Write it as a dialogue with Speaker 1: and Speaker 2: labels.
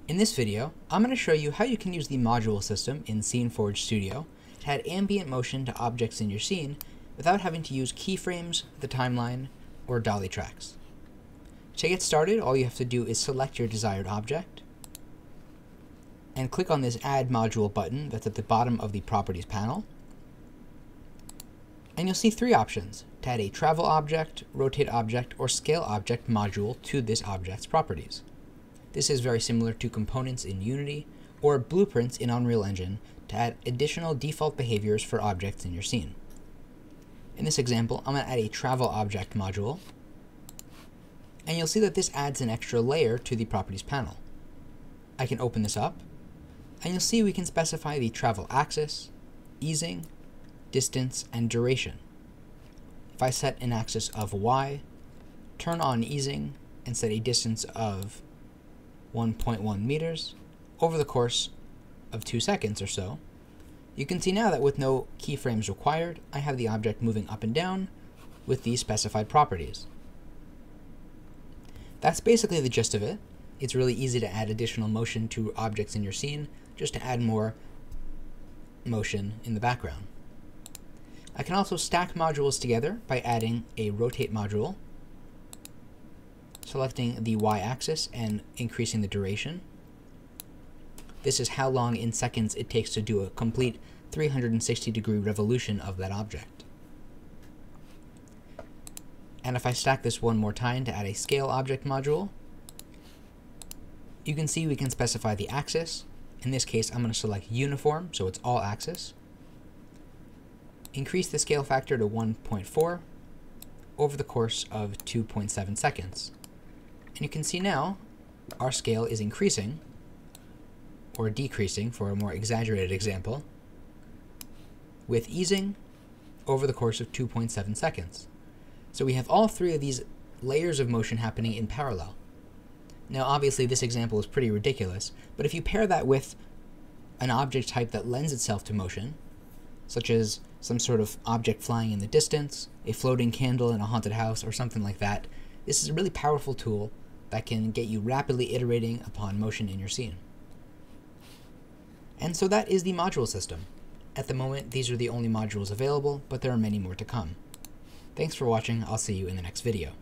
Speaker 1: In this video, I'm going to show you how you can use the module system in SceneForge Studio to add ambient motion to objects in your scene without having to use keyframes, the timeline, or dolly tracks. To get started, all you have to do is select your desired object and click on this Add Module button that's at the bottom of the Properties panel. And you'll see three options to add a travel object, rotate object, or scale object module to this object's properties. This is very similar to components in Unity or blueprints in Unreal Engine to add additional default behaviors for objects in your scene. In this example, I'm going to add a travel object module, and you'll see that this adds an extra layer to the properties panel. I can open this up, and you'll see we can specify the travel axis, easing, distance, and duration. If I set an axis of Y, turn on easing, and set a distance of 1.1 meters over the course of 2 seconds or so, you can see now that with no keyframes required, I have the object moving up and down with these specified properties. That's basically the gist of it. It's really easy to add additional motion to objects in your scene, just to add more motion in the background. I can also stack modules together by adding a rotate module, selecting the y-axis and increasing the duration. This is how long in seconds it takes to do a complete 360-degree revolution of that object. And if I stack this one more time to add a scale object module, you can see we can specify the axis. In this case, I'm going to select uniform, so it's all axis. Increase the scale factor to 1.4 over the course of 2.7 seconds. And you can see now our scale is increasing, or decreasing for a more exaggerated example, with easing over the course of 2.7 seconds. So we have all three of these layers of motion happening in parallel. Now obviously this example is pretty ridiculous, but if you pair that with an object type that lends itself to motion, such as some sort of object flying in the distance, a floating candle in a haunted house, or something like that, this is a really powerful tool that can get you rapidly iterating upon motion in your scene. And so that is the module system. At the moment, these are the only modules available, but there are many more to come. Thanks for watching. I'll see you in the next video.